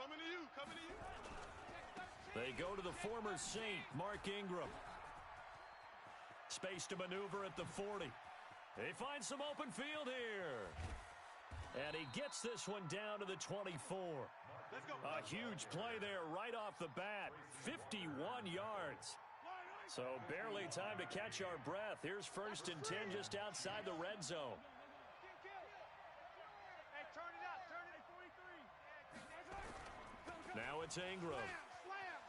Coming to you. Coming to you. They go to the former Saint, Mark Ingram. Space to maneuver at the 40. They find some open field here. And he gets this one down to the 24. Let's go. A huge play there right off the bat. 51 yards. So barely time to catch our breath. Here's 1st and 10 just outside the red zone. Hey, turn it up. Turn it at 43. Now it's Ingram. Slam.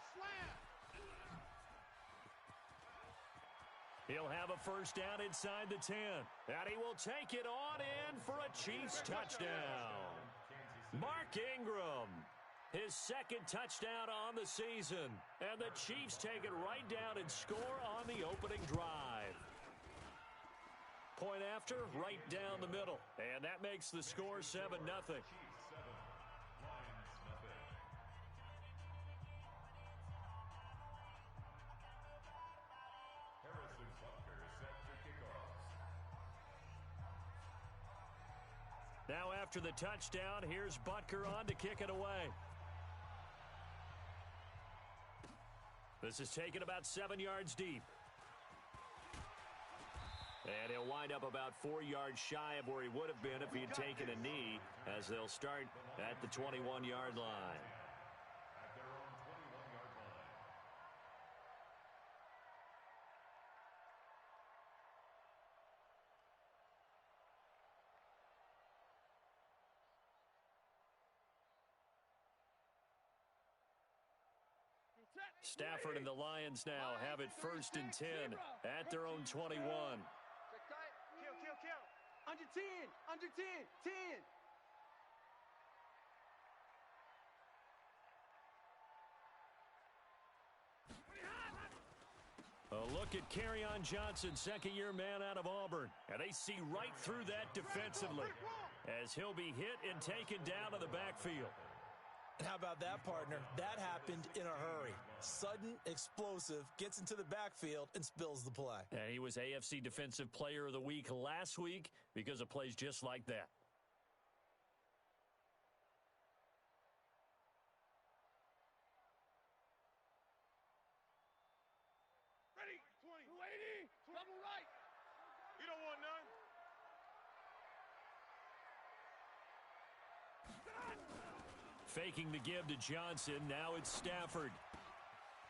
He'll have a first down inside the 10. And he will take it on in for a Chiefs touchdown. Mark Ingram, his 2nd touchdown on the season. And the Chiefs take it right down and score on the opening drive. Point after, right down the middle. And that makes the score 7-0. Now after the touchdown, here's Butker on to kick it away. This is taken about 7 yards deep. And he'll wind up about 4 yards shy of where he would have been if he had taken a knee, as they'll start at the 21-yard line. Stafford and the Lions now have it 1st and 10 at their own 21. Kill. Under 10. 10. A look at Kerryon Johnson, 2nd-year man out of Auburn. And they see right through that defensively as he'll be hit and taken down to the backfield. And how about that, partner? That happened in a hurry. Sudden, explosive, gets into the backfield, and spills the play. And he was AFC Defensive Player of the Week last week because of plays just like that. Ready. 20. 280. Double right. You don't want none. Faking the give to Johnson. Now it's Stafford.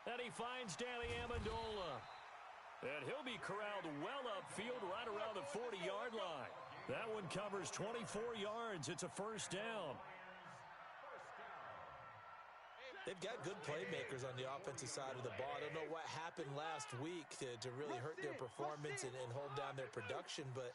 And he finds Danny Amendola. And he'll be corralled well upfield right around the 40-yard line. That one covers 24 yards. It's a 1st down. They've got good playmakers on the offensive side of the ball. I don't know what happened last week to really hurt their performance and hold down their production, but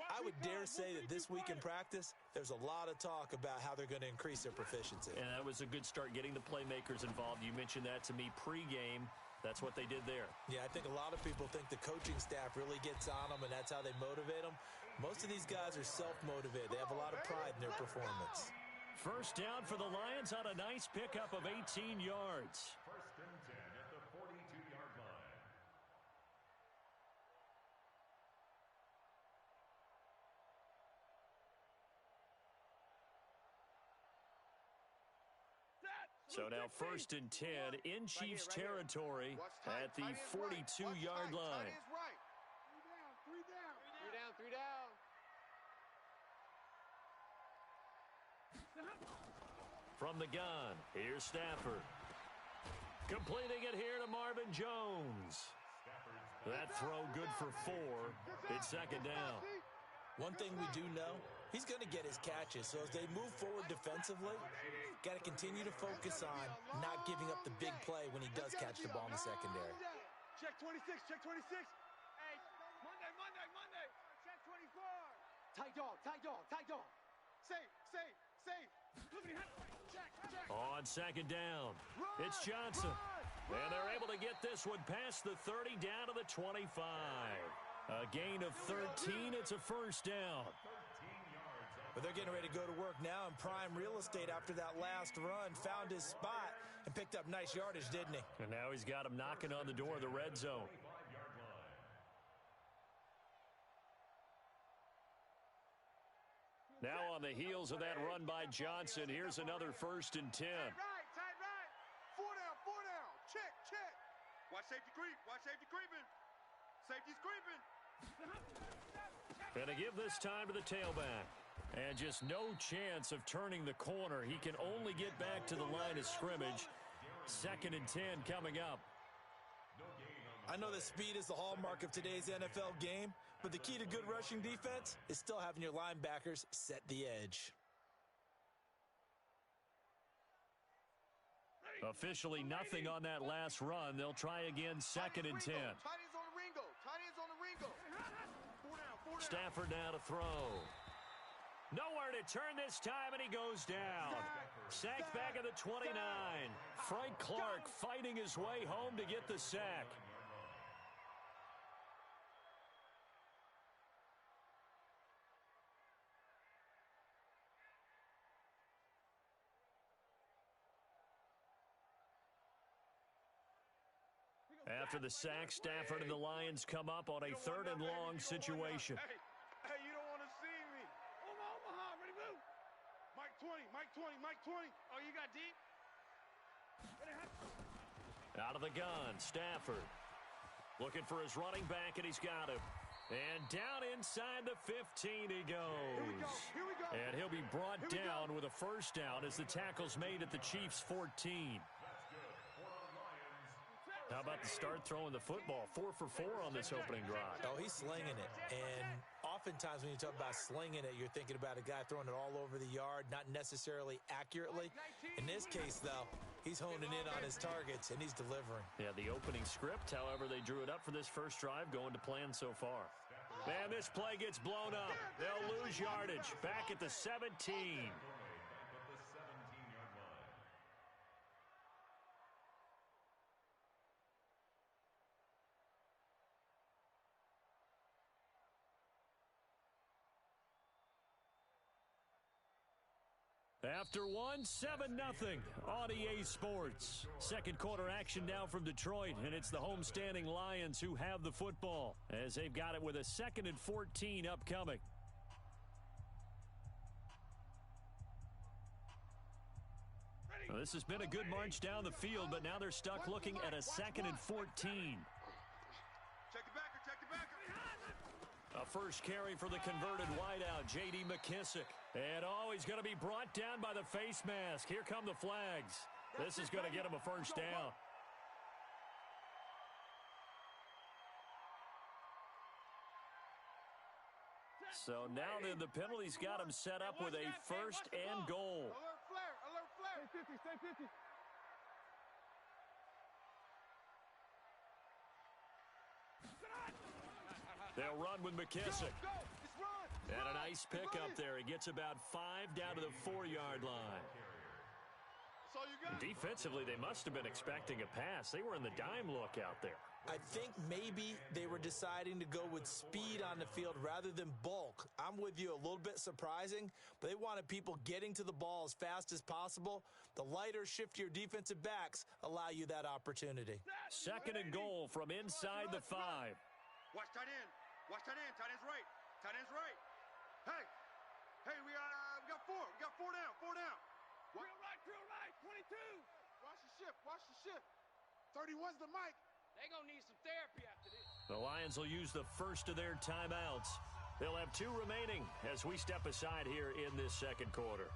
I would dare say that this week in practice, there's a lot of talk about how they're going to increase their proficiency. And that was a good start, getting the playmakers involved. You mentioned that to me pregame. That's what they did there. Yeah, I think a lot of people think the coaching staff really gets on them, and that's how they motivate them. Most of these guys are self-motivated. They have a lot of pride in their performance. 1st down for the Lions on a nice pickup of 18 yards. 1st and 10 at the 42-yard line. So now 1st and 10 in Chiefs territory at the 42-yard line. 3 down. From the gun, here's Stafford. Completing it here to Marvin Jones. That throw good for 4. It's 2nd down. One thing we do know, he's going to get his catches. So as they move forward defensively, got to continue to focus on not giving up the big play when he does catch the ball in the secondary. Check 26. Hey, Monday. Check 24. Tight dog. Safe. Check. On 2nd down, it's Johnson. And they're able to get this one past the 30 down to the 25. A gain of 13. It's a 1st down. But they're getting ready to go to work now in prime real estate after that last run. Found his spot and picked up nice yardage, didn't he? And now he's got him knocking on the door of the red zone. Now on the heels of that run by Johnson, here's another 1st and 10. safety creep. Watch safety creeping. Safety's creeping. Gonna give this time to the tailback. And just no chance of turning the corner. He can only get back to the line of scrimmage. 2nd and 10 coming up. I know that speed is the hallmark of today's NFL game, but the key to good rushing defense is still having your linebackers set the edge. Officially nothing on that last run. They'll try again 2nd and 10. Tight ends on the Ringo. Tight ends on the Ringo. 4 down. Stafford now to throw. Nowhere to turn this time, and he goes down. Sacked back at the 29. Frank Clark fighting his way home to get the sack. After the sack, Stafford and the Lions come up on a 3rd and long situation. Hey, you don't want to see me. Omaha, ready, move. Mike 20, Mike 20, Mike 20. Oh, you got deep? Out of the gun, Stafford. Looking for his running back, and he's got him. And down inside the 15 he goes. Here we go. And he'll be brought down with a first down as the tackle's made at the Chiefs' 14. How about the start throwing the football? 4 for 4 on this opening drive. Oh, he's slinging it. And oftentimes when you talk about slinging it, you're thinking about a guy throwing it all over the yard, not necessarily accurately. In this case, though, he's honing in on his targets, and he's delivering. Yeah, the opening script, however, they drew it up for this first drive, going to plan so far. Man, this play gets blown up. They'll lose yardage. Back at the 17. After 1, 7-0 on EA Sports. Second quarter action now from Detroit, and it's the homestanding Lions who have the football as they've got it with a 2nd and 14 upcoming. Well, this has been a good march down the field, but now they're stuck looking at a 2nd and 14. Check the backer, check the backer. A first carry for the converted wideout, J.D. McKissick. And he's going to be brought down by the face mask. Here come the flags. This is going to get him a first down. So now then the penalty's got him set up with a first and goal. Alert flare, alert flare. Stay 50, stay 50. They'll run with McKissick. Go, it's run. And a nice pickup there. He gets about 5 down to the 4-yard line. That's all you got. Defensively, they must have been expecting a pass. They were in the dime look out there. I think maybe they were deciding to go with speed on the field rather than bulk. I'm with you, a little bit surprising, but they wanted people getting to the ball as fast as possible. The lighter, shiftier defensive backs allow you that opportunity. 2nd and goal from inside the 5. Watch tight end. Watch tight end. Tight end's right. Tight end's right. Hey, we got 4. We got 4 down. 4 down. Drill right, 22. Watch the shift. Watch the shift. 31's the mic. They gonna need some therapy after this. The Lions will use the first of their timeouts. They'll have 2 remaining as we step aside here in this second quarter.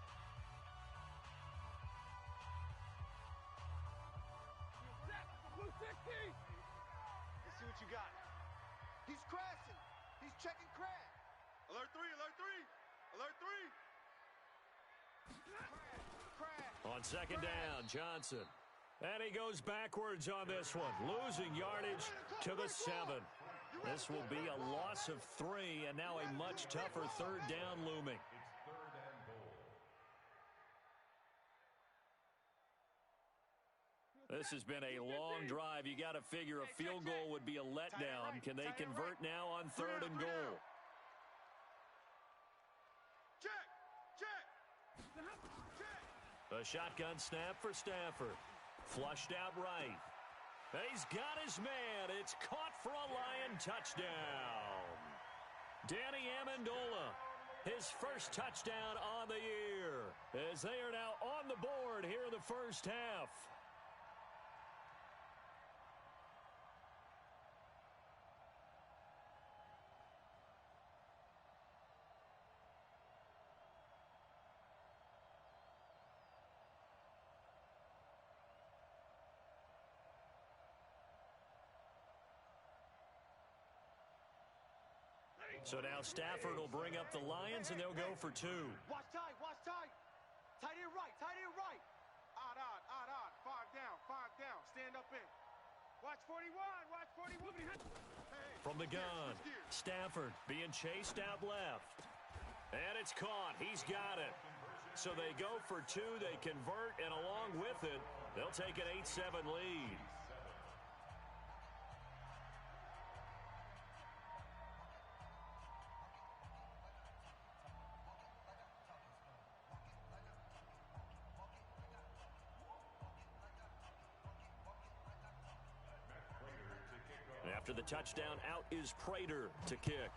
Blue 16. Let's see what you got. He's crashing. He's checking crash. Alert 3, alert 3. Alert 3. Crash. On 2nd down, Johnson. And he goes backwards on this one, losing yardage to the 7. This will be a loss of 3, and now a much tougher 3rd down looming. This has been a long drive. You got to figure a field goal would be a letdown. Can they convert now on 3rd and goal? Check. A shotgun snap for Stafford. Flushed out right. And he's got his man. It's caught for a Lion touchdown. Danny Amendola, his first touchdown on the year, as they are now on the board here in the first half. So now Stafford will bring up the Lions, and they'll go for two. Watch tight, watch tight. Tight end right, tight end right. Odd. 5 down. Stand up in. Watch 41, watch 41. From the gun, Stafford being chased out left. And it's caught. He's got it. So they go for two, they convert, and along with it, they'll take an 8-7 lead. After the touchdown, out is Prater to kick.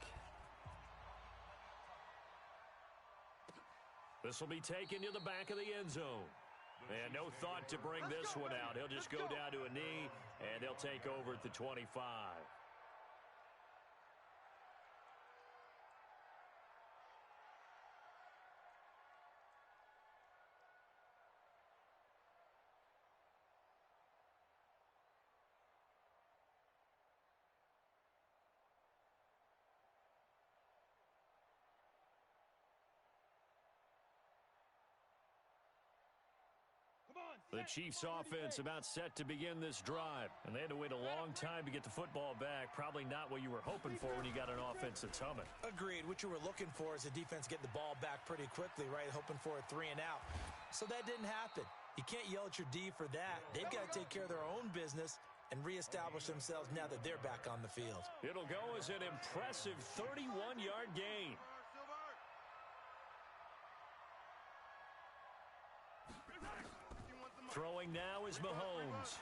This will be taken to the back of the end zone. And no thought to bring this one out. He'll just go down to a knee, and they'll take over at the 25. The Chiefs offense about set to begin this drive, and they had to wait a long time to get the football back. Probably not what you were hoping for when you got an offense that's humming. Agreed. What you were looking for is the defense getting the ball back pretty quickly, right? Hoping for a 3 and out. So that didn't happen. You can't yell at your D for that. They've got to take care of their own business and reestablish themselves now that they're back on the field. It'll go as an impressive 31-yard gain. Throwing now is Mahomes.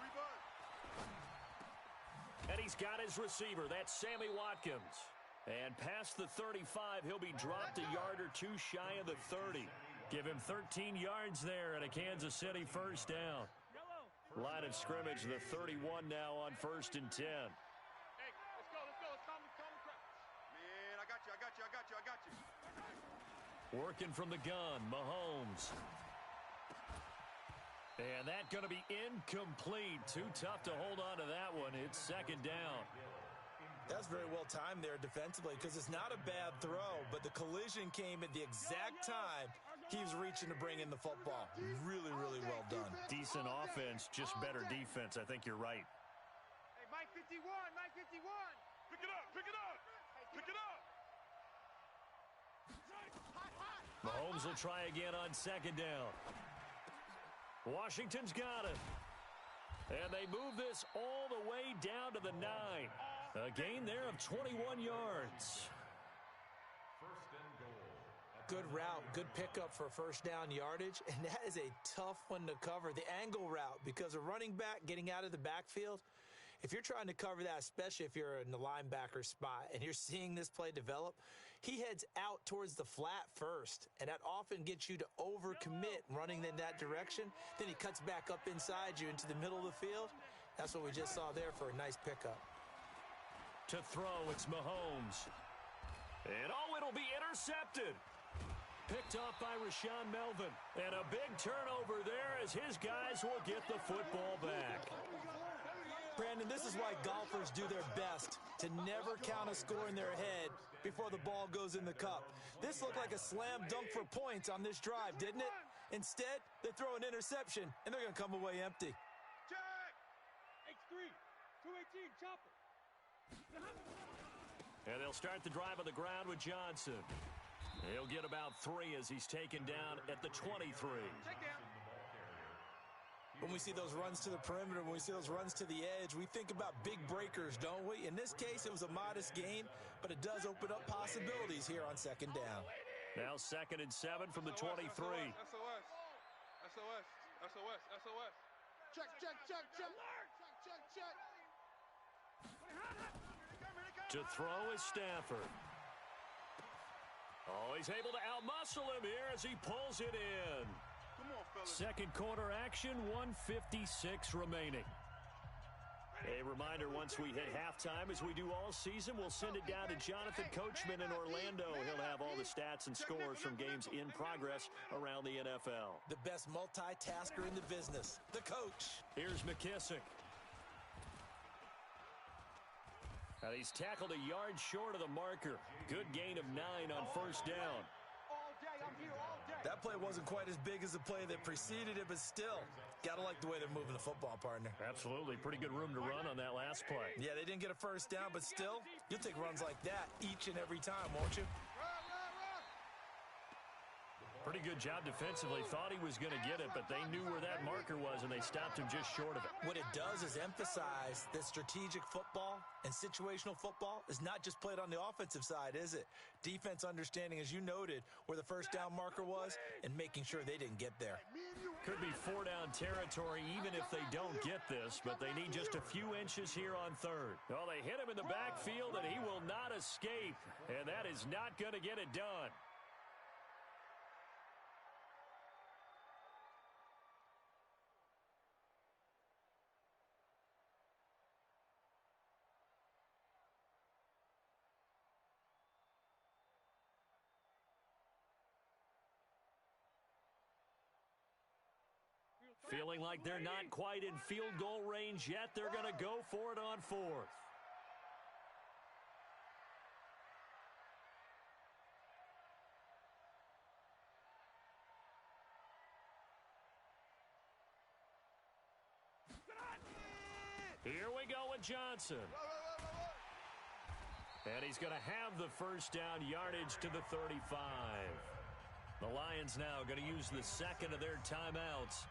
And he's got his receiver. That's Sammy Watkins. And past the 35, he'll be dropped a yard or two shy of the 30. Give him 13 yards there and a Kansas City first down. Line of scrimmage, the 31 now on 1st and 10. Hey, let's go. Let's calm the crowd. Man, I got you. Working from the gun, Mahomes. And that's going to be incomplete. Too tough to hold on to that one. It's 2nd down. That's very well timed there defensively because it's not a bad throw, but the collision came at the exact time he was reaching to bring in the football. Really, really well done. Decent offense, just better defense. I think you're right. Hey, Mike 51. Pick it up. Mahomes will try again on 2nd down. Washington's got it. And they move this all the way down to the 9. A gain there of 21 yards. Good route, good pickup for first down yardage, and that is a tough one to cover. The angle route, because a running back getting out of the backfield, if you're trying to cover that, especially if you're in the linebacker spot and you're seeing this play develop, he heads out towards the flat first, and that often gets you to overcommit running in that direction. Then he cuts back up inside you into the middle of the field. That's what we just saw there for a nice pickup. To throw, it's Mahomes. And it'll be intercepted. Picked off by Rashaan Melvin. And a big turnover there as his guys will get the football back. Brandon, this is why golfers do their best to never count a score in their head before the ball goes in the cup. This looked like a slam dunk for points on this drive, didn't it? Instead, they throw an interception, and they're going to come away empty. Check! X3, 218, chopper. And they'll start the drive on the ground with Johnson. He'll get about 3 as he's taken down at the 23. Check down. When we see those runs to the perimeter, when we see those runs to the edge, we think about big breakers, don't we? In this case, it was a modest gain, but it does open up possibilities here on 2nd down. Now 2nd and 7 from the 23. SOS. Check. To throw is Stafford. Oh, he's able to outmuscle him here as he pulls it in. Come on, fellas. Second quarter action, 1:56 remaining. A reminder, once we hit halftime, as we do all season, we'll send it down to Jonathan Coachman in Orlando. He'll have all the stats and scores from games in progress around the NFL. The best multitasker in the business, the coach. Here's McKissick. And he's tackled a yard short of the marker. Good gain of 9 on first down. All day, I'm here all day. That play wasn't quite as big as the play that preceded it, but still, got to like the way they're moving the football, partner. Absolutely. Pretty good room to run on that last play. Yeah, they didn't get a first down, but still, you'll take runs like that each and every time, won't you? Pretty good job defensively. Thought he was going to get it, but they knew where that marker was, and they stopped him just short of it. What it does is emphasize that strategic football and situational football is not just played on the offensive side, is it? Defense understanding, as you noted, where the first down marker was and making sure they didn't get there. Could be 4-down territory even if they don't get this, but they need just a few inches here on third. Well, they hit him in the backfield, and he will not escape, and that is not going to get it done. Feeling like they're not quite in field goal range yet. They're going to go for it on fourth. Here we go with Johnson. And he's going to have the first down, yardage to the 35. The Lions now going to use the second of their timeouts,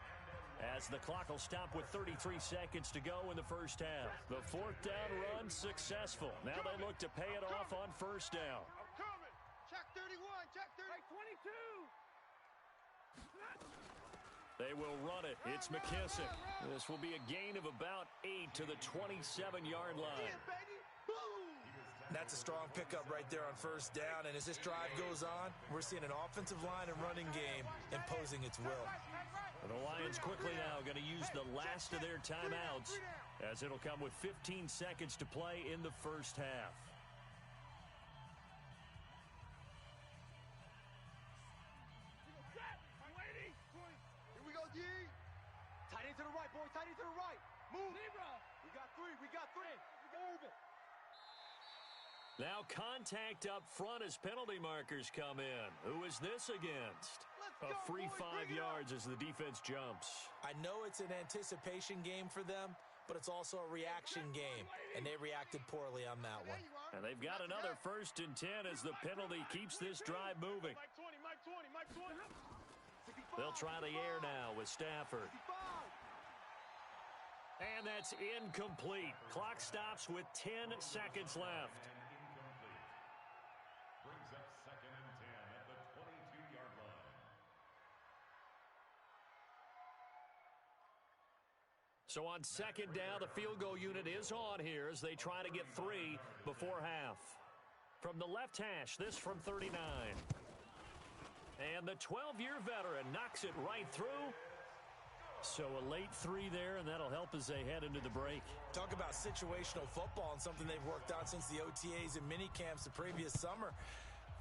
as the clock will stop with 33 seconds to go in the first half. The fourth down run successful. Now they look to pay it off on first down. I'm coming. Check 31, check 22. They will run it. It's McKissick. This will be a gain of about 8 to the 27-yard line. Yeah, baby. Boom. That's a strong pickup right there on first down, and as this drive goes on, we're seeing an offensive line and running game imposing its will. The Lions quickly now going to use the last of their timeouts, as it'll come with 15 seconds to play in the first half. Here we go, D. Tight end to the right, boy. Tight end to the right. Move. We got three. We got three. Move it. Now contact up front as penalty markers come in. Who is this against? A free 5 yards as the defense jumps. I know it's an anticipation game for them, but it's also a reaction game, and they reacted poorly on that one. And they've got another 1st and 10 as the penalty keeps this drive moving. They'll try the air now with Stafford. And that's incomplete. Clock stops with 10 seconds left. Brings up 2nd and 10 at the 22-yard line. So on 2nd down, the field goal unit is on here as they try to get 3 before half. From the left hash, this from 39. And the 12-year veteran knocks it right through. So a late 3 there, and that'll help as they head into the break. Talk about situational football and something they've worked on since the OTAs and mini camps the previous summer.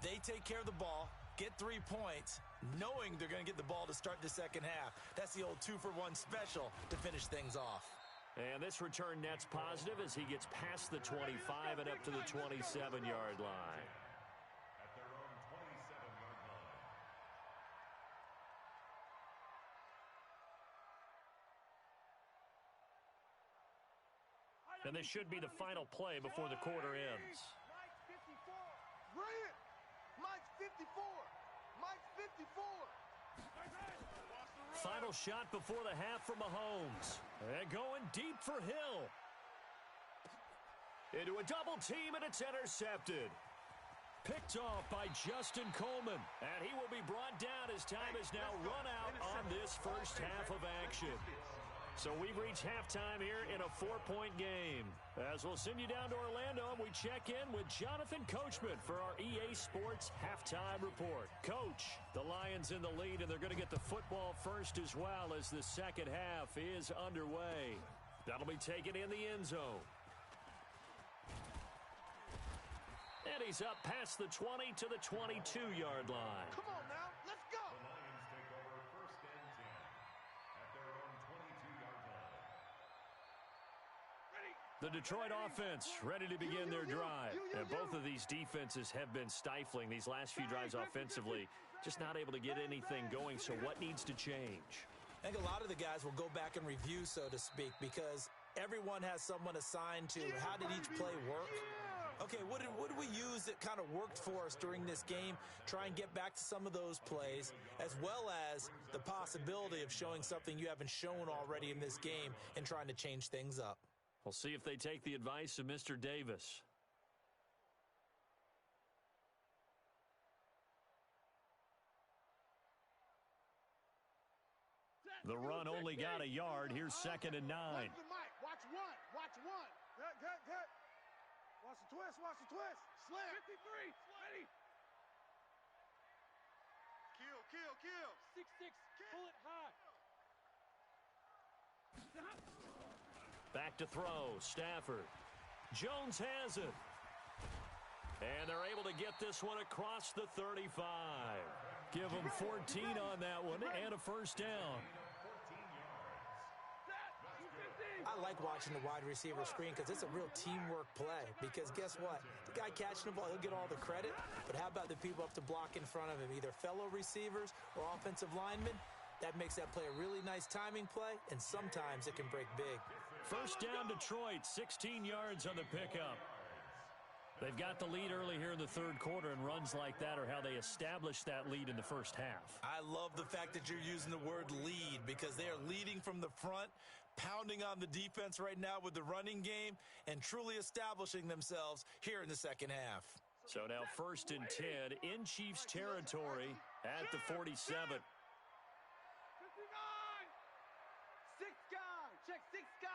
They take care of the ball, get 3 points, knowing they're going to get the ball to start the second half. That's the old 2-for-1 special to finish things off. And this return net's positive as he gets past the 25 and up to the 27-yard line. At their own 27-yard line. And this should be the final play before the quarter ends. Mike's 54. Brilliant. Mike's 54. Mike's 54. Final shot before the half from Mahomes. And going deep for Hill. Into a double team, and it's intercepted. Picked off by Justin Coleman. And he will be brought down as time is now run out on this first half of action. So we've reached halftime here in a 4-point game. As we'll send you down to Orlando, we check in with Jonathan Coachman for our EA Sports Halftime Report. Coach, the Lions in the lead, and they're going to get the football first as well as the second half is underway. That'll be taken in the end zone. And he's up past the 20 to the 22-yard line. Come on now. Let's go. The Lions take over 1st and 10 at their own 22-yard line. The Detroit offense ready to begin their drive. And both of these defenses have been stifling these last few drives offensively. Just not able to get anything going. So what needs to change? I think a lot of the guys will go back and review, so to speak, because everyone has someone assigned to how did each play work. Okay, what did we use that kind of worked for us during this game? Try and get back to some of those plays, as well as the possibility of showing something you haven't shown already in this game and trying to change things up. We'll see if they take the advice of Mr. Davis. The run only got a yard. Here's 2nd and 9. Watch one. Watch one. Good. Watch the twist. Watch the twist. Slam. 53. Ready. Kill. 6-6. Pull it high. Back to throw. Stafford. Jones has it. And they're able to get this one across the 35. Give them 14 on that one and a first down. I like watching the wide receiver screen because it's a real teamwork play. Because guess what? The guy catching the ball, he'll get all the credit. But how about the people up to block in front of him, either fellow receivers or offensive linemen? That makes that play a really nice timing play, and sometimes it can break big. First down, Detroit, 16 yards on the pickup. They've got the lead early here in the third quarter, and runs like that are how they establish that lead in the first half. I love the fact that you're using the word lead because they are leading from the front, pounding on the defense right now with the running game, and truly establishing themselves here in the second half. So now 1st and 10 in Chiefs territory at the 47. 59. 6 guy. Check 6 guy.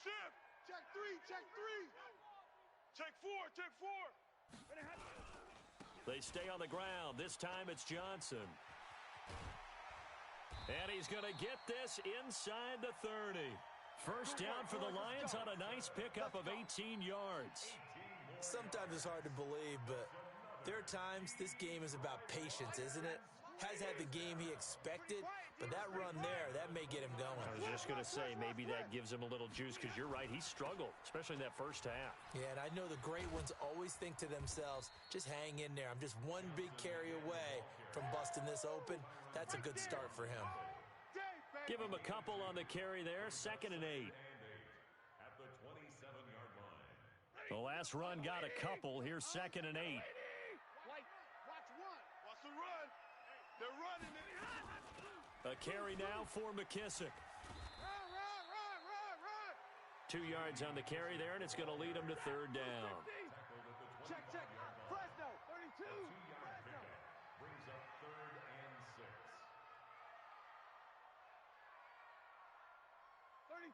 Shift. Check 3. Check 4. They stay on the ground. This time it's Johnson. And he's going to get this inside the 30. First down for the Lions on a nice pickup of 18 yards. Sometimes it's hard to believe, but there are times this game is about patience, isn't it? Has had the game he expected, but that run there, that may get him going. I was just going to say, maybe that gives him a little juice because you're right, he struggled, especially in that first half. Yeah, and I know the great ones always think to themselves, just hang in there. I'm just one big carry away from busting this open. That's a good start for him. Give him a couple on the carry there, 2nd and 8. At the 27-yard line. The last run got a couple. Here's 2nd and 8. Watch one. Watch the run. They're running it. A carry now for McKissick. Run. 2 yards on the carry there, and it's going to lead him to 3rd down. Check. Fresno. 32. 2-yard pickup brings up 3rd and 6.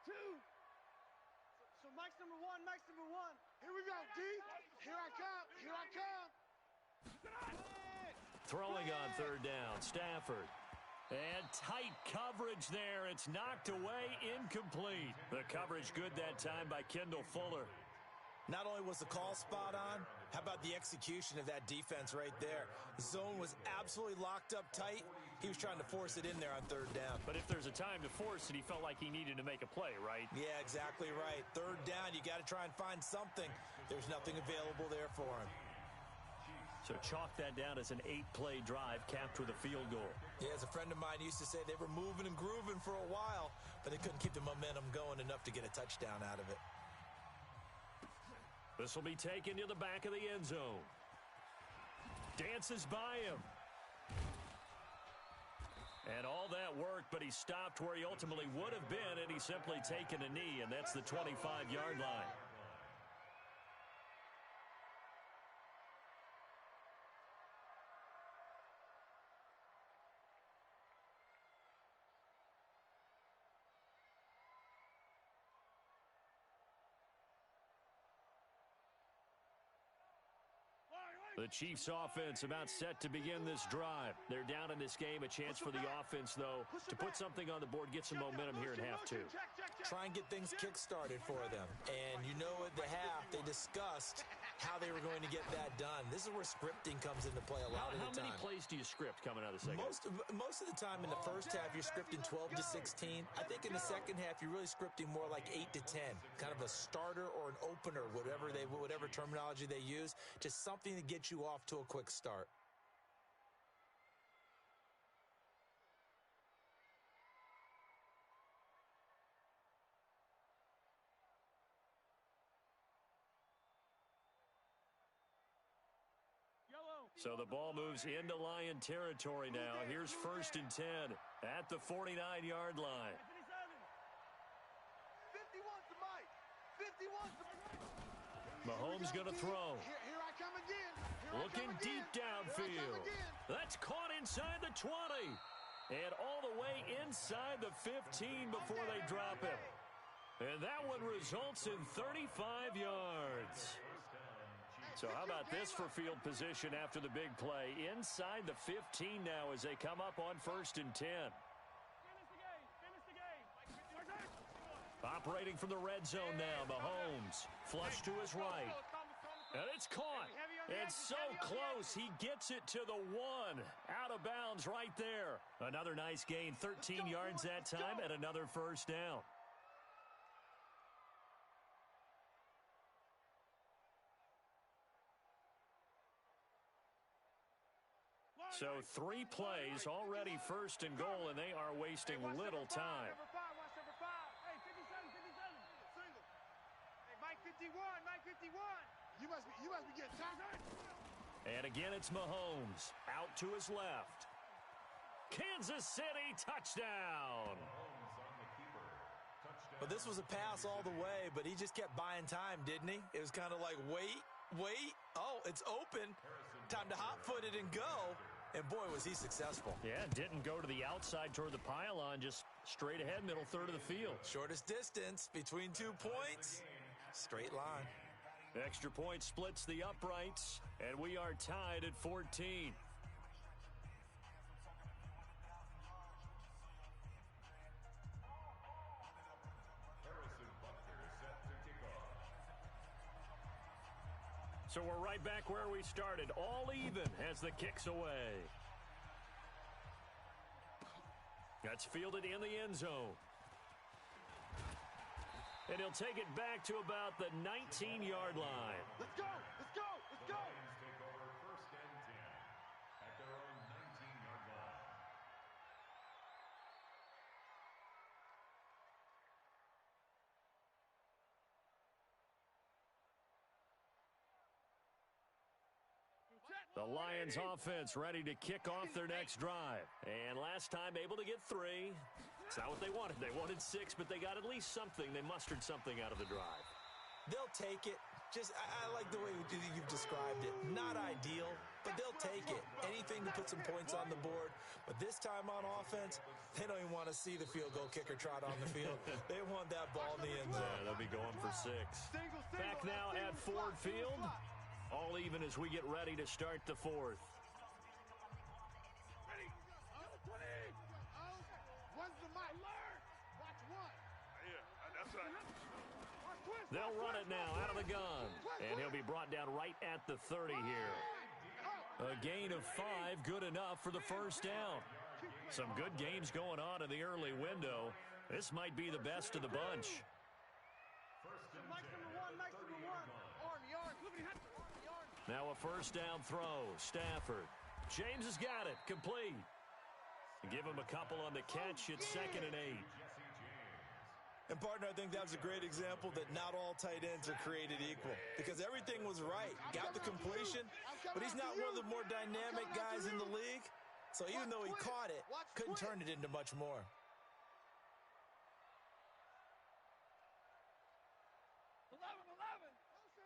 32. So Mike's number one. Here we go, D. Here I come. Throwing on 3rd down, Stafford. And tight coverage there. It's knocked away, incomplete. The coverage good that time by Kendall Fuller. Not only was the call spot on, how about the execution of that defense right there? The zone was absolutely locked up tight. He was trying to force it in there on 3rd down. But if there's a time to force it, he felt like he needed to make a play, right? Yeah, exactly right. 3rd down, you got to try and find something. There's nothing available there for him. So chalk that down as an 8-play drive capped with a field goal. Yeah, as a friend of mine used to say, they were moving and grooving for a while, but they couldn't keep the momentum going enough to get a touchdown out of it. This will be taken to the back of the end zone. Dances by him. And all that worked, but he stopped where he ultimately would have been, and he's simply taken a knee, and that's the 25-yard line. The Chiefs offense about set to begin this drive. They're down in this game. A chance for the offense, though, to put something on the board, get some momentum here in half 2. Try and get things kick-started for them. And you know at the half, they discussed how they were going to get that done. This is where scripting comes into play a lot of the time. How many plays do you script coming out of the second? Most of the time in the first half, you're scripting 12 to 16. I think in the second half, you're really scripting more like 8 to 10, kind of a starter or an opener, whatever terminology they use, just something to get you off to a quick start. So the ball moves into Lion territory now. Here's 1st and 10 at the 49-yard line. 51's the mic. 51's the mic. Mahomes going to throw. Here I come again. Looking deep downfield. That's caught inside the 20. And all the way inside the 15 before they drop him. And that one results in 35 yards. So how about this for field position after the big play? Inside the 15 now as they come up on 1st and 10. Operating from the red zone now, Mahomes. Flush to his right. And it's caught. It's so close. He gets it to the 1. Out of bounds right there. Another nice gain, 13 yards that time, and another 1st down. So 3 plays, already 1st and goal, and they are wasting little time. Watch number 5. Hey, 57. Single. Hey, Mike 51. You must be getting tired. And again, it's Mahomes. Out to his left. Kansas City touchdown. But this was a pass all the way, but he just kept buying time, didn't he? It was kind of like, wait. Oh, it's open. Time to hot-foot it and go. And boy, was he successful. Yeah, didn't go to the outside toward the pylon, just straight ahead, middle third of the field. Shortest distance between 2 points. Straight line. Extra point splits the uprights, and we are tied at 14. So we're right back where we started, all even as the kick's away. That's fielded in the end zone. And he'll take it back to about the 19-yard line. Let's go. Lions take over 1st and 10 at their own 19-yard line. The Lions offense ready to kick off their next drive. And last time able to get 3. It's not what they wanted. They wanted 6, but they got at least something. They mustered something out of the drive. They'll take it. I like the way you've described it. Not ideal, but they'll take it. Anything to put some points on the board. But this time on offense, they don't even want to see the field goal kicker trot on the field. They want that ball in the end zone. Yeah, they'll be going for 6. Back now at Ford Field. All even as we get ready to start the 4th. Ready. 20. One's the mic. Watch 1. Yeah, that's right. They'll run it now out of the gun. And he'll be brought down right at the 30 here. A gain of 5, good enough for the 1st down. Some good games going on in the early window. This might be the best of the bunch. Mike's number 1. Army. Now a 1st down throw. Stafford. James has got it. Complete. Give him a couple on the catch. It's 2nd and 8. And, partner, I think that was a great example that not all tight ends are created equal because everything was right. Got the completion, but he's not one of the more dynamic guys in the league. So even though he caught it, couldn't turn it into much more.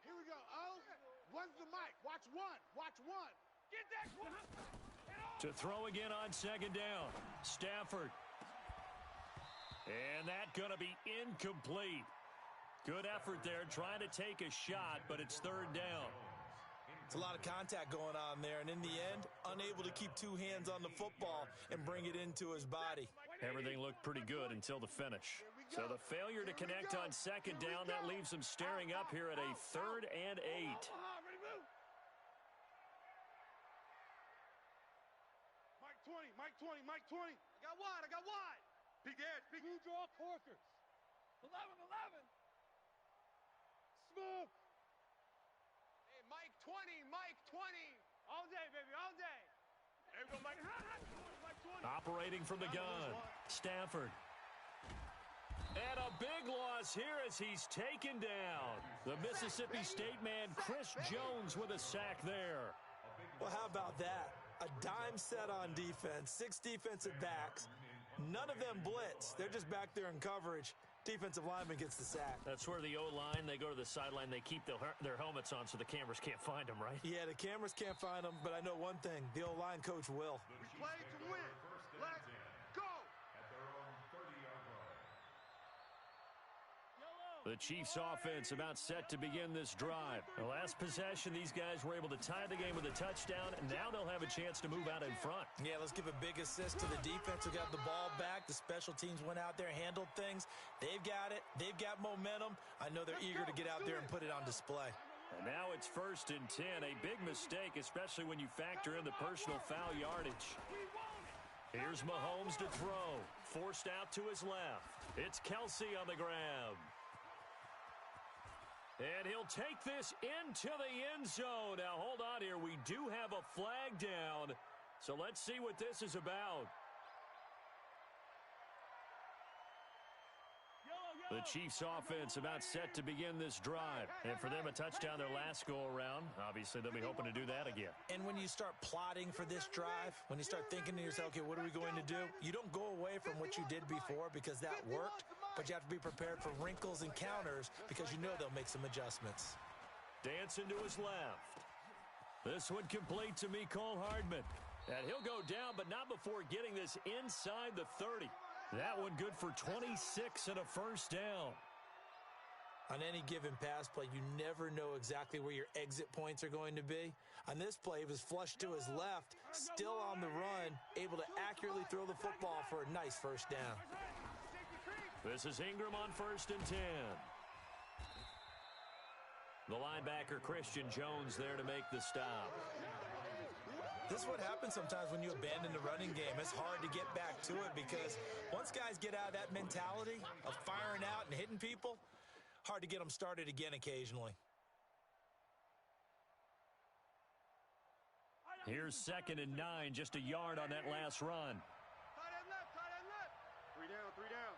Here we go. One's the mic. Watch 1. Get that one. To throw again on 2nd down. Stafford. And that going to be incomplete. Good effort there trying to take a shot, but it's 3rd down. It's a lot of contact going on there, and in the end, unable to keep 2 hands on the football and bring it into his body. Everything looked pretty good until the finish. So the failure to connect on 2nd down, that leaves them staring up here at a 3rd and 8. 20, Mike 20. I got wide. Big edge, big. Blue draw corkers. 11. Smooth. Hey, Mike 20. All day, baby, all day. There we go, Mike. Mike 20. Operating from the gun, Stafford. And a big loss here as he's taken down. The Mississippi State man, Chris Jones, with a sack there. Well, how about that? A dime set on defense, 6 defensive backs. None of them blitz. They're just back there in coverage. Defensive lineman gets the sack. That's where the O-line, they go to the sideline, they keep their helmets on so the cameras can't find them, right? Yeah, the cameras can't find them, but I know one thing. The O-line coach will. We play to win. Let's go. At their own 30-yard line. The Chiefs offense about set to begin this drive. The last possession, these guys were able to tie the game with a touchdown, and now they'll have a chance to move out in front. Yeah, let's give a big assist to the defense who got the ball back. The special teams went out there, handled things. They've got it. They've got momentum. I know they're eager to get out there and put it on display. And now it's 1st and 10. A big mistake, especially when you factor in the personal foul yardage. Here's Mahomes to throw. Forced out to his left. It's Kelsey on the grab. And he'll take this into the end zone. Now, hold on here. We do have a flag down. So let's see what this is about. The Chiefs offense about set to begin this drive. And for them, a touchdown their last go-around. Obviously, they'll be hoping to do that again. And when you start plotting for this drive, when you start thinking to yourself, okay, what are we going to do? You don't go away from what you did before because that worked, but you have to be prepared for wrinkles and counters because you know they'll make some adjustments. Dancing to his left. This one complete to Mecole Hardman. And he'll go down, but not before getting this inside the 30. That one good for 26 and a first down. On any given pass play, you never know exactly where your exit points are going to be. On this play, he was flushed to his left, still on the run, able to accurately throw the football for a nice first down. This is Ingram on 1st and 10. The linebacker, Christian Jones, there to make the stop. This is what happens sometimes when you abandon the running game. It's hard to get back to it because once guys get out of that mentality of firing out and hitting people, hard to get them started again occasionally. Here's 2nd and 9, just a yard on that last run. Tight end left. 3 down.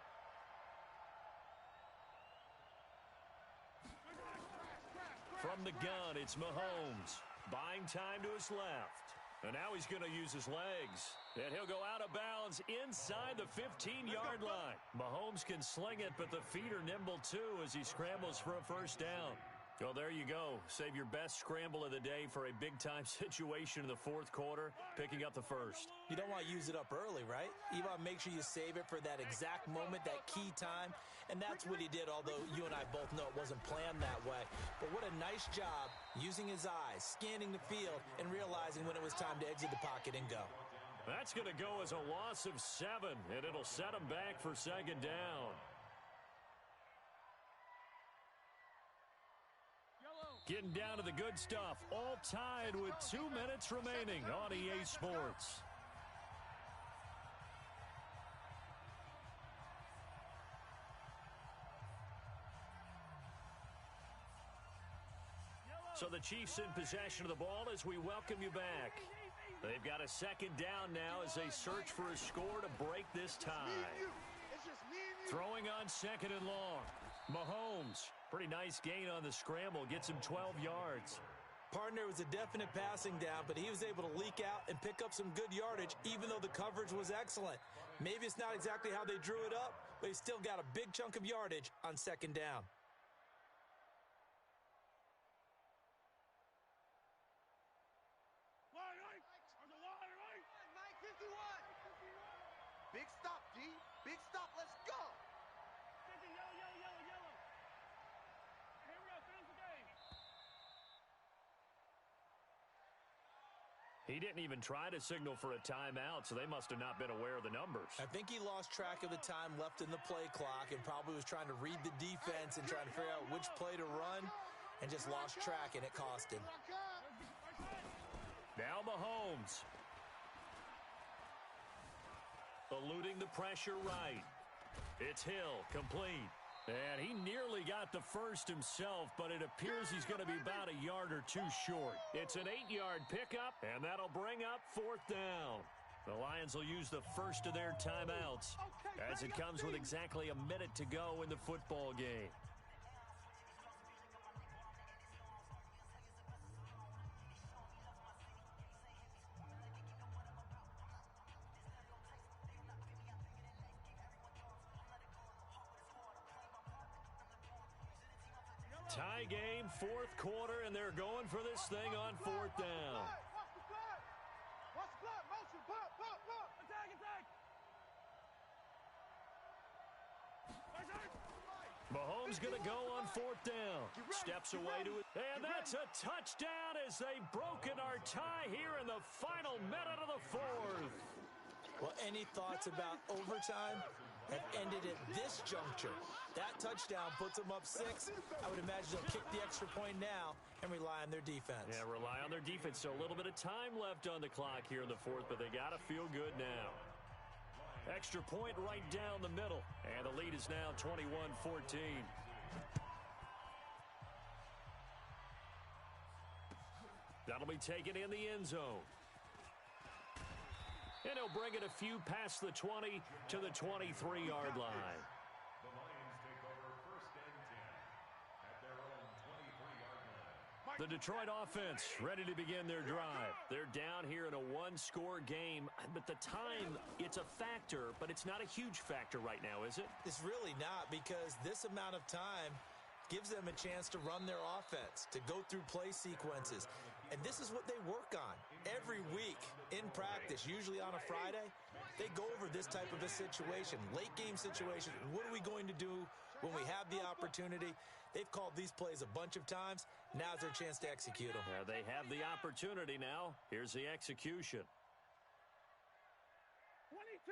From the gun, it's Mahomes. Buying time to his left. And now he's going to use his legs. And he'll go out of bounds inside the 15-yard line. Mahomes can sling it, but the feet are nimble too as he scrambles for a first down. Well, there you go. Save your best scramble of the day for a big-time situation in the 4th quarter, picking up the first. You don't want to use it up early, right? You want to make sure you save it for that exact moment, that key time. And that's what he did, although you and I both know it wasn't planned that way. But what a nice job using his eyes, scanning the field, and realizing when it was time to exit the pocket and go. That's going to go as a loss of 7, and it'll set him back for 2nd down. Getting down to the good stuff, all tied with 2 minutes remaining on EA Sports. So the Chiefs in possession of the ball as we welcome you back. They've got a 2nd down now as they search for a score to break this tie. Throwing on 2nd and long. Mahomes, pretty nice gain on the scramble, gets him 12 yards. Partner was a definite passing down, but he was able to leak out and pick up some good yardage, even though the coverage was excellent. Maybe it's not exactly how they drew it up, but he still got a big chunk of yardage on 2nd down. Mike 51. Big stop, D. Big stop. Let's go. He didn't even try to signal for a timeout, so they must have not been aware of the numbers. I think he lost track of the time left in the play clock and probably was trying to read the defense and trying to figure out which play to run and just lost track, and it cost him. Now Mahomes. Eluding the pressure right. It's Hill, complete. And he nearly got the first himself, but it appears he's going to be about a yard or two short. It's an 8-yard pickup, and that'll bring up 4th down. The Lions will use the first of their timeouts as it comes with exactly a minute to go in the football game. Tie game, 4th quarter, and they're going for this thing on 4th down. Watch the flag. Watch the flag. Motion. Pop. Attack. Mahomes going to go on 4th down. Steps away to it. And that's a touchdown as they've broken our tie here in the final minute of the 4th. Well, any thoughts about overtime have ended at this juncture. That touchdown puts them up 6. I would imagine they'll kick the extra point now and rely on their defense. Yeah, rely on their defense. So a little bit of time left on the clock here in the 4th, but they got to feel good now. Extra point right down the middle, and the lead is now 21-14. That'll be taken in the end zone. And he'll bring it a few past the 20 to the 23-yard line. The Lions take over 1st and 10 at their own 23-yard line. The Detroit offense ready to begin their drive. They're down here in a one-score game, but the time, it's a factor, but it's not a huge factor right now, is it? It's really not, because this amount of time gives them a chance to run their offense, to go through play sequences. And this is what they work on every week in practice, usually on a Friday. They go over this type of a situation, late game situation. What are we going to do when we have the opportunity? They've called these plays a bunch of times. Now's their chance to execute them. Yeah, they have the opportunity now. Here's the execution. 22.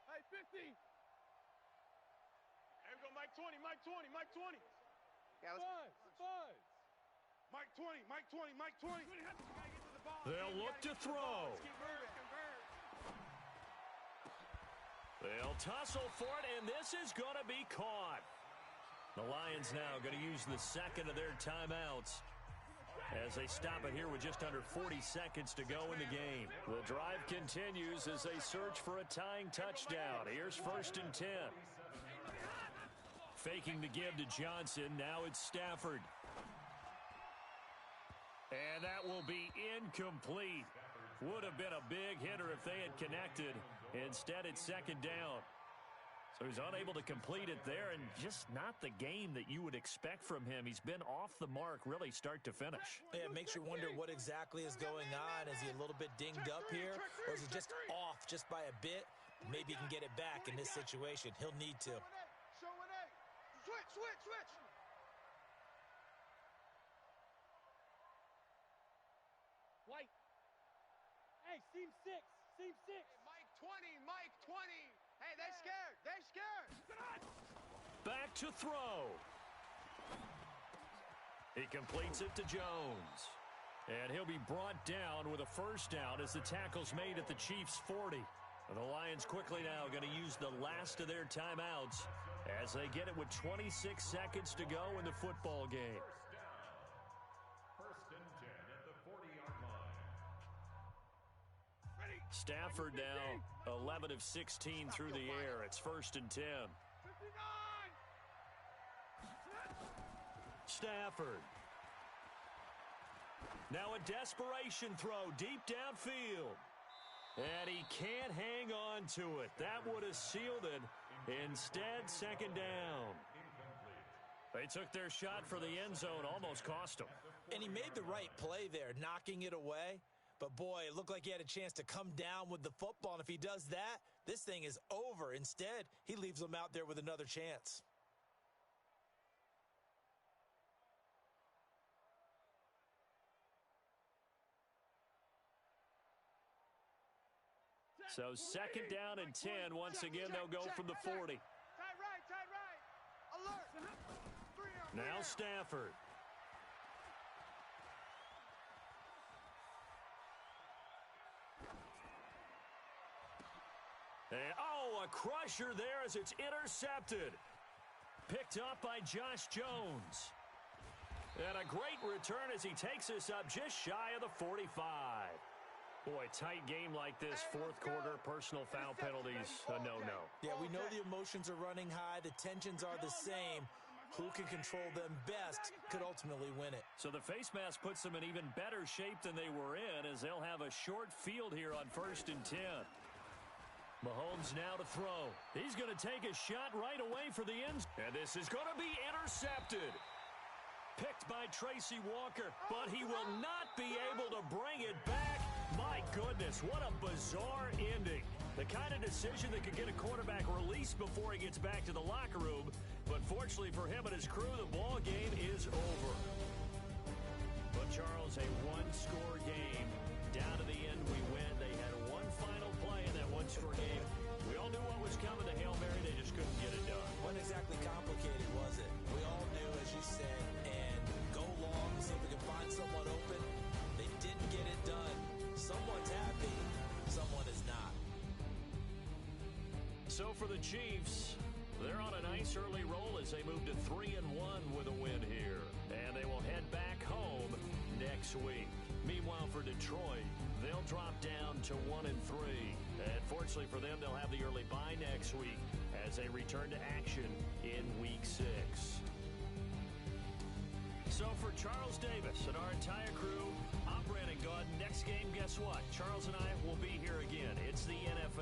Hey, 50. Here we go, Mike 20. Yeah, Five. Mike 20. They'll look to throw. They'll tussle for it, and this is going to be caught. The Lions now going to use the second of their timeouts as they stop it here with just under 40 seconds to go in the game. The drive continues as they search for a tying touchdown. Here's 1st and 10. Faking the give to Johnson. Now it's Stafford. And that will be incomplete. Would have been a big hitter if they had connected. Instead, it's 2nd down. So he's unable to complete it there, and just not the game that you would expect from him. He's been off the mark, really, start to finish. Yeah, it makes you wonder what exactly is going on. Is he a little bit dinged up here, or is he just off just by a bit? Maybe he can get it back in this situation. He'll need to. Switch. White. Hey, seam 6. Hey, Mike 20. Hey, they scared. Back to throw. He completes it to Jones. And he'll be brought down with a 1st down as the tackle's made at the Chiefs' 40. And the Lions quickly now going to use the last of their timeouts as they get it with 26 seconds to go in the football game. 1st and 10 at the 40-yard line. Stafford now 11 of 16 through the air. It's 1st and 10. 59. Stafford. Now a desperation throw deep downfield. And he can't hang on to it. That would have sealed it. Instead, 2nd down. They took their shot for the end zone, almost cost him. And he made the right play there, knocking it away. But, boy, it looked like he had a chance to come down with the football. And if he does that, this thing is over. Instead, he leaves them out there with another chance. So 2nd down and 10. Once again, they'll go from the 40. Tight right. Alert. Now Stafford. And, oh, a crusher there as it's intercepted. Picked up by Josh Jones. And a great return as he takes us up just shy of the 45. Boy, tight game like this, fourth quarter, personal foul penalties, a no-no. Yeah, we know the emotions are running high. The tensions are the same. Who can control them best could ultimately win it. So the face mask puts them in even better shape than they were in, as they'll have a short field here on 1st and 10. Mahomes now to throw. He's going to take a shot right away for the end. And this is going to be intercepted. Picked by Tracy Walker, but he will not be able to bring it back. My goodness, what a bizarre ending. The kind of decision that could get a quarterback released before he gets back to the locker room. But fortunately for him and his crew, the ball game is over. But Charles, a one-score game. Down to the end, we win. They had one final play in that one-score game. We all knew what was coming. The Hail Mary, they just couldn't get it done. Wasn't exactly complicated, was it? We all knew, as you said, and go long, see if we can find someone open. They didn't get it done. Someone's happy, someone is not. So for the Chiefs, they're on a nice early roll as they move to 3-1 with a win here. And they will head back home next week. Meanwhile, for Detroit, they'll drop down to 1-3. And fortunately for them, they'll have the early bye next week as they return to action in Week 6. So for Charles Davis and our entire crew, I'm Brandon Gaudin. Next game, guess what? Charles and I will be here again. It's the NFL.